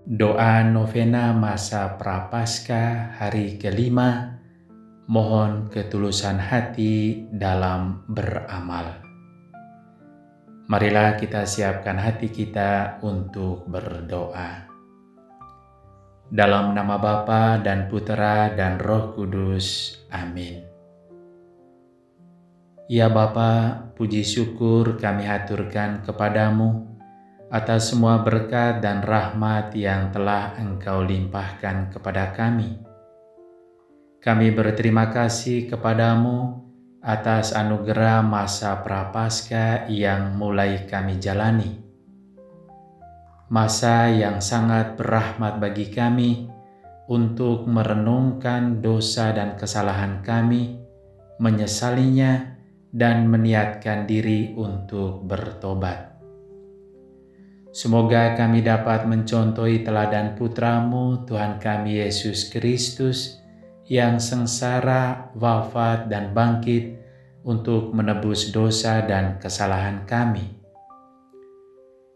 Doa novena masa Prapaskah hari kelima, mohon ketulusan hati dalam beramal. Marilah kita siapkan hati kita untuk berdoa. Dalam nama Bapa dan Putera dan Roh Kudus. Amin. Ya Bapa, puji syukur kami haturkan kepadamu atas semua berkat dan rahmat yang telah Engkau limpahkan kepada kami. Kami berterima kasih kepadamu atas anugerah masa Prapaskah yang mulai kami jalani. Masa yang sangat berrahmat bagi kami untuk merenungkan dosa dan kesalahan kami, menyesalinya, dan meniatkan diri untuk bertobat. Semoga kami dapat mencontohi teladan Putra-Mu, Tuhan kami Yesus Kristus, yang sengsara, wafat, dan bangkit untuk menebus dosa dan kesalahan kami.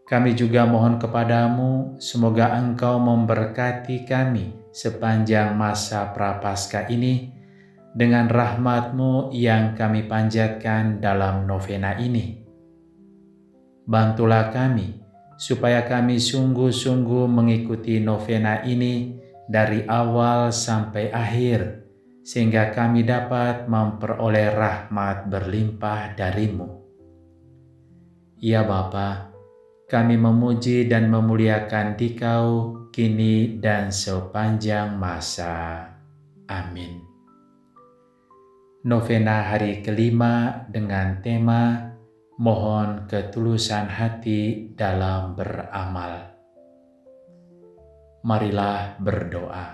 Kami juga mohon kepadamu, semoga Engkau memberkati kami sepanjang masa Prapaskah ini dengan rahmat-Mu yang kami panjatkan dalam novena ini. Bantulah kami, supaya kami sungguh-sungguh mengikuti novena ini dari awal sampai akhir, sehingga kami dapat memperoleh rahmat berlimpah dari-Mu. Ya Bapa, kami memuji dan memuliakan Dikau kini dan sepanjang masa. Amin. Novena hari kelima dengan tema mohon ketulusan hati dalam beramal. Marilah berdoa.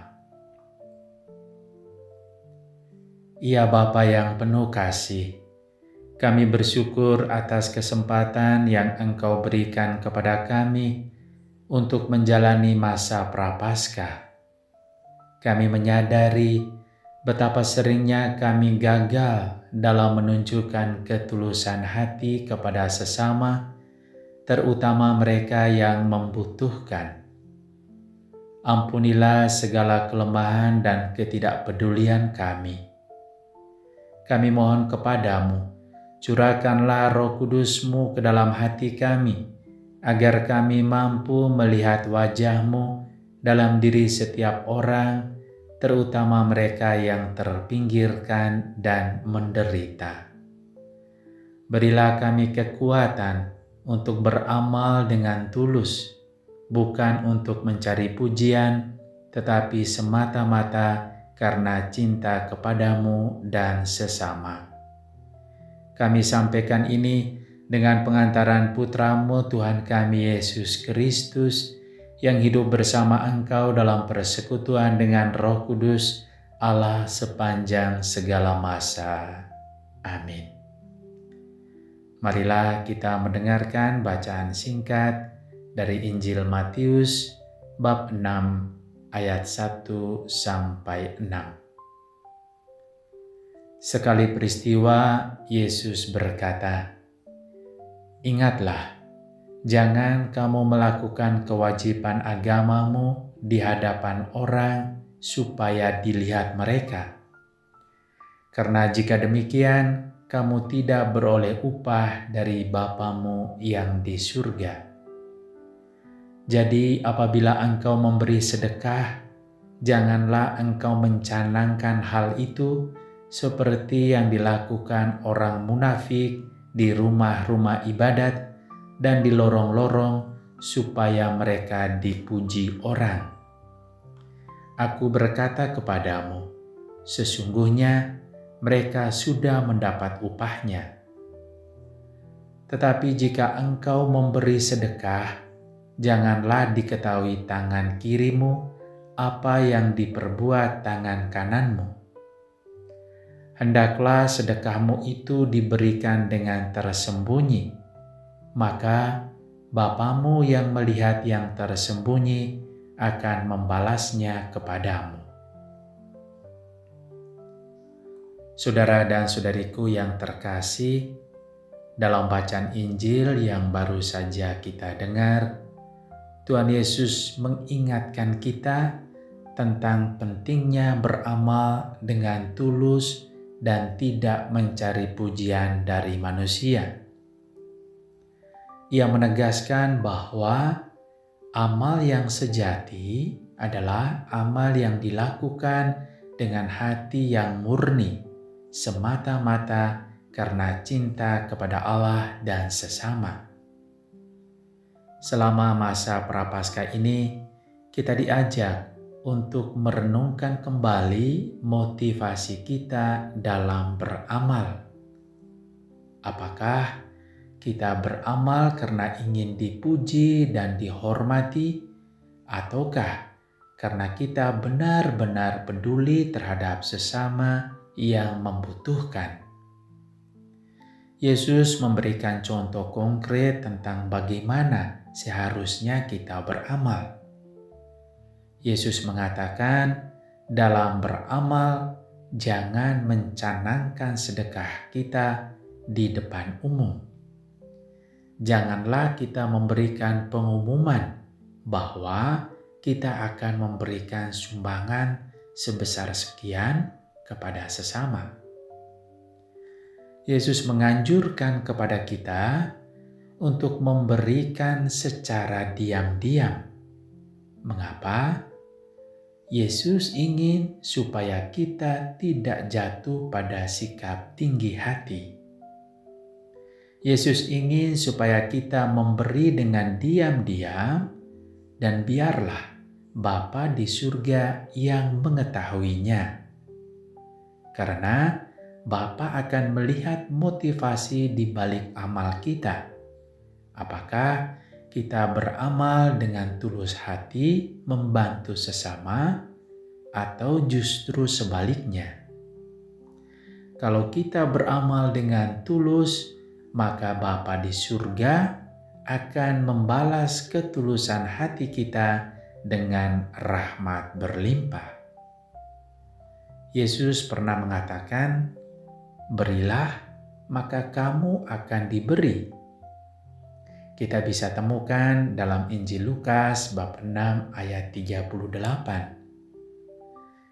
Ya Bapa yang penuh kasih, kami bersyukur atas kesempatan yang Engkau berikan kepada kami untuk menjalani masa Prapaskah. Kami menyadari betapa seringnya kami gagal dalam menunjukkan ketulusan hati kepada sesama, terutama mereka yang membutuhkan. Ampunilah segala kelemahan dan ketidakpedulian kami. Kami mohon kepadamu, curahkanlah Roh Kudus-Mu ke dalam hati kami, agar kami mampu melihat wajah-Mu dalam diri setiap orang, terutama mereka yang terpinggirkan dan menderita. Berilah kami kekuatan untuk beramal dengan tulus, bukan untuk mencari pujian, tetapi semata-mata karena cinta kepadamu dan sesama. Kami sampaikan ini dengan pengantaran Putra-Mu Tuhan kami Yesus Kristus, yang hidup bersama Engkau dalam persekutuan dengan Roh Kudus, Allah sepanjang segala masa. Amin. Marilah kita mendengarkan bacaan singkat dari Injil Matius bab 6 ayat 1 sampai 6. Sekali peristiwa, Yesus berkata, "Ingatlah, jangan kamu melakukan kewajiban agamamu di hadapan orang supaya dilihat mereka. Karena jika demikian, kamu tidak beroleh upah dari Bapamu yang di surga. Jadi apabila engkau memberi sedekah, janganlah engkau mencanangkan hal itu seperti yang dilakukan orang munafik di rumah-rumah ibadat dan di lorong-lorong supaya mereka dipuji orang. Aku berkata kepadamu, sesungguhnya mereka sudah mendapat upahnya. Tetapi jika engkau memberi sedekah, janganlah diketahui tangan kirimu apa yang diperbuat tangan kananmu. Hendaklah sedekahmu itu diberikan dengan tersembunyi, maka Bapamu yang melihat yang tersembunyi akan membalasnya kepadamu." Saudara dan saudariku yang terkasih, dalam bacaan Injil yang baru saja kita dengar, Tuhan Yesus mengingatkan kita tentang pentingnya beramal dengan tulus dan tidak mencari pujian dari manusia. Ia menegaskan bahwa amal yang sejati adalah amal yang dilakukan dengan hati yang murni, semata-mata karena cinta kepada Allah dan sesama. Selama masa Prapaskah ini, kita diajak untuk merenungkan kembali motivasi kita dalam beramal. Apakah kita beramal karena ingin dipuji dan dihormati, ataukah karena kita benar-benar peduli terhadap sesama yang membutuhkan? Yesus memberikan contoh konkret tentang bagaimana seharusnya kita beramal. Yesus mengatakan, dalam beramal jangan mencanangkan sedekah kita di depan umum. Janganlah kita memberikan pengumuman bahwa kita akan memberikan sumbangan sebesar sekian kepada sesama. Yesus menganjurkan kepada kita untuk memberikan secara diam-diam. Mengapa? Yesus ingin supaya kita tidak jatuh pada sikap tinggi hati. Yesus ingin supaya kita memberi dengan diam-diam dan biarlah Bapa di surga yang mengetahuinya. Karena Bapa akan melihat motivasi di balik amal kita. Apakah kita beramal dengan tulus hati membantu sesama atau justru sebaliknya? Kalau kita beramal dengan tulus, maka Bapa di surga akan membalas ketulusan hati kita dengan rahmat berlimpah. Yesus pernah mengatakan, "Berilah, maka kamu akan diberi." Kita bisa temukan dalam Injil Lukas bab 6 ayat 38.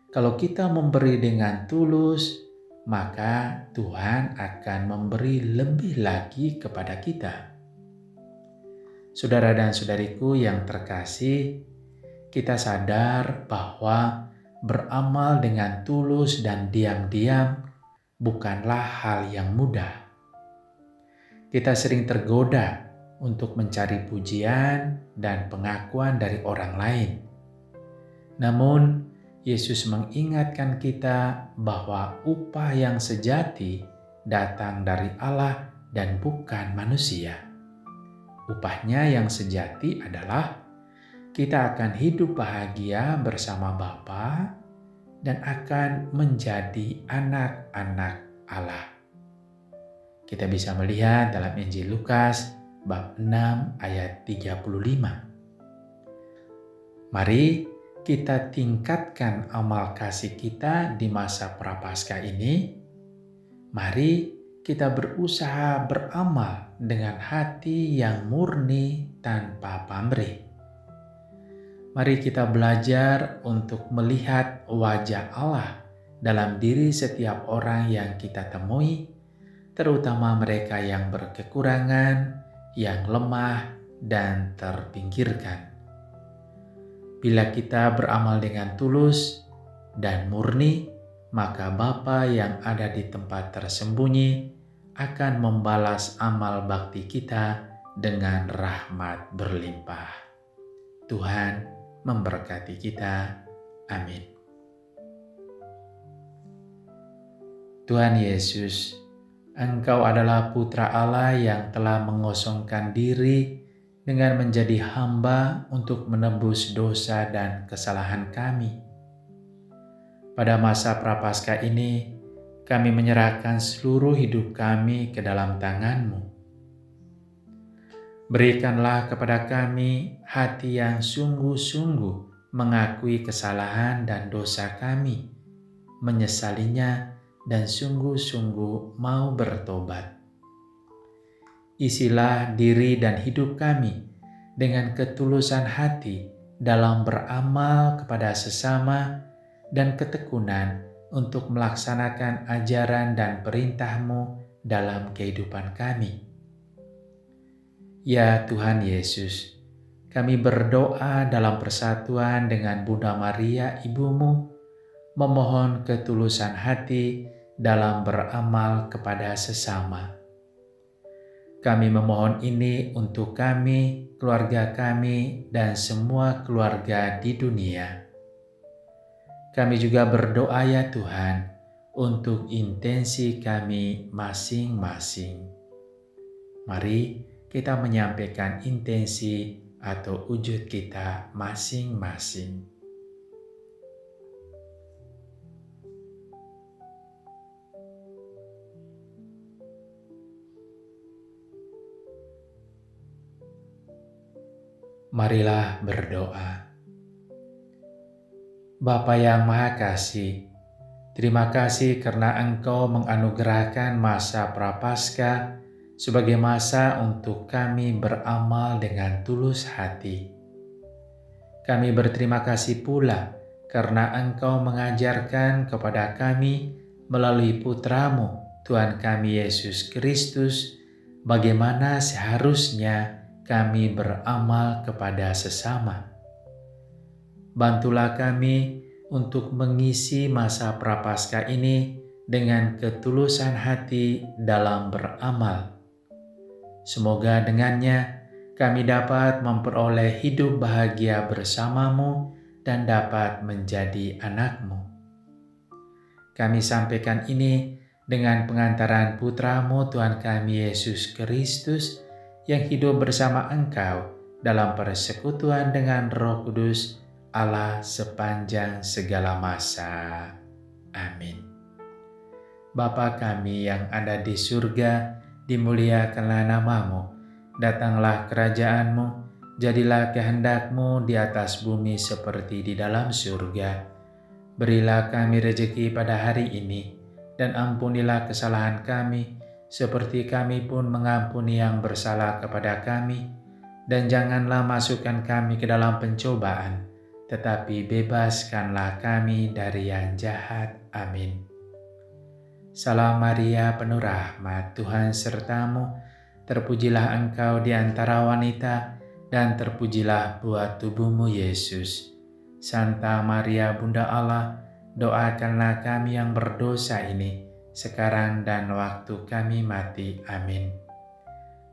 Kalau kita memberi dengan tulus, maka Tuhan akan memberi lebih lagi kepada kita. Saudara dan saudariku yang terkasih, kita sadar bahwa beramal dengan tulus dan diam-diam bukanlah hal yang mudah. Kita sering tergoda untuk mencari pujian dan pengakuan dari orang lain. Namun, Yesus mengingatkan kita bahwa upah yang sejati datang dari Allah dan bukan manusia. Upahnya yang sejati adalah kita akan hidup bahagia bersama Bapa dan akan menjadi anak-anak Allah. Kita bisa melihat dalam Injil Lukas bab 6 ayat 35. Mari kita tingkatkan amal kasih kita di masa Prapaskah ini. Mari kita berusaha beramal dengan hati yang murni tanpa pamrih. Mari kita belajar untuk melihat wajah Allah dalam diri setiap orang yang kita temui, terutama mereka yang berkekurangan, yang lemah, dan terpinggirkan. Bila kita beramal dengan tulus dan murni, maka Bapa yang ada di tempat tersembunyi akan membalas amal bakti kita dengan rahmat berlimpah. Tuhan memberkati kita. Amin. Tuhan Yesus, Engkau adalah Putra Allah yang telah mengosongkan diri dengan menjadi hamba untuk menebus dosa dan kesalahan kami. Pada masa Prapaskah ini, kami menyerahkan seluruh hidup kami ke dalam tangan-Mu. Berikanlah kepada kami hati yang sungguh-sungguh mengakui kesalahan dan dosa kami, menyesalinya, dan sungguh-sungguh mau bertobat. Isilah diri dan hidup kami dengan ketulusan hati dalam beramal kepada sesama dan ketekunan untuk melaksanakan ajaran dan perintah-Mu dalam kehidupan kami. Ya Tuhan Yesus, kami berdoa dalam persatuan dengan Bunda Maria Ibu-Mu, memohon ketulusan hati dalam beramal kepada sesama. Kami memohon ini untuk kami, keluarga kami, dan semua keluarga di dunia. Kami juga berdoa ya Tuhan, untuk intensi kami masing-masing. Mari kita menyampaikan intensi atau wujud kita masing-masing. Marilah berdoa. Bapa yang Maha Kasih, terima kasih karena Engkau menganugerahkan masa Prapaskah sebagai masa untuk kami beramal dengan tulus hati. Kami berterima kasih pula karena Engkau mengajarkan kepada kami melalui Putra-Mu, Tuhan kami Yesus Kristus, bagaimana seharusnya kami beramal kepada sesama. Bantulah kami untuk mengisi masa Prapaskah ini dengan ketulusan hati dalam beramal. Semoga dengannya kami dapat memperoleh hidup bahagia bersama-Mu dan dapat menjadi anak-Mu. Kami sampaikan ini dengan pengantaran Putra-Mu Tuhan kami Yesus Kristus, yang hidup bersama Engkau dalam persekutuan dengan Roh Kudus, Allah sepanjang segala masa. Amin. Bapa kami yang ada di surga, dimuliakanlah nama-Mu, datanglah kerajaan-Mu, jadilah kehendak-Mu di atas bumi seperti di dalam surga. Berilah kami rejeki pada hari ini, dan ampunilah kesalahan kami, seperti kami pun mengampuni yang bersalah kepada kami. Dan janganlah masukkan kami ke dalam pencobaan, tetapi bebaskanlah kami dari yang jahat. Amin. Salam Maria, penuh rahmat, Tuhan serta-Mu, terpujilah Engkau di antara wanita, dan terpujilah buah tubuh-Mu Yesus. Santa Maria Bunda Allah, doakanlah kami yang berdosa ini, sekarang dan waktu kami mati. Amin.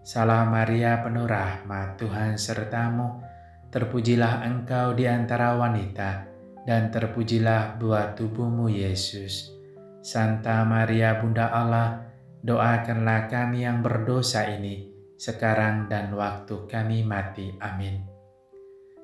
Salam Maria, penuh rahmat, Tuhan serta-Mu, terpujilah Engkau di antara wanita, dan terpujilah buah tubuh-Mu Yesus. Santa Maria Bunda Allah, doakanlah kami yang berdosa ini, sekarang dan waktu kami mati. Amin.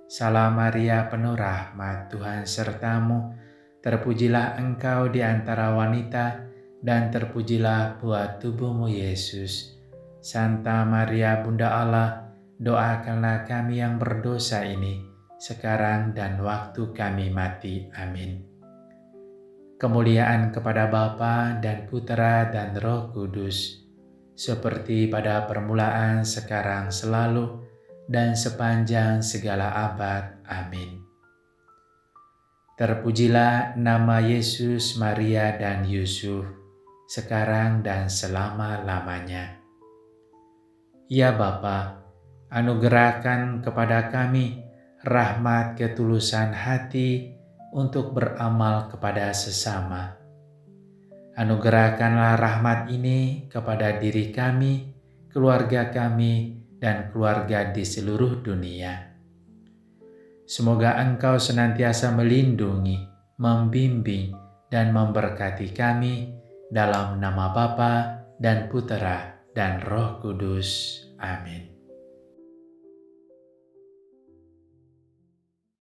Salam Maria, penuh rahmat, Tuhan serta-Mu, terpujilah Engkau di antara wanita, dan terpujilah buah tubuh-Mu Yesus. Santa Maria Bunda Allah, doakanlah kami yang berdosa ini, sekarang dan waktu kami mati. Amin. Kemuliaan kepada Bapa dan Putera dan Roh Kudus, seperti pada permulaan, sekarang, selalu, dan sepanjang segala abad. Amin. Terpujilah nama Yesus, Maria, dan Yusuf, sekarang dan selama-lamanya. Ya Bapa, anugerahkan kepada kami rahmat ketulusan hati untuk beramal kepada sesama. Anugerahkanlah rahmat ini kepada diri kami, keluarga kami, dan keluarga di seluruh dunia. Semoga Engkau senantiasa melindungi, membimbing, dan memberkati kami dalam nama Bapa dan Putera dan Roh Kudus. Amin.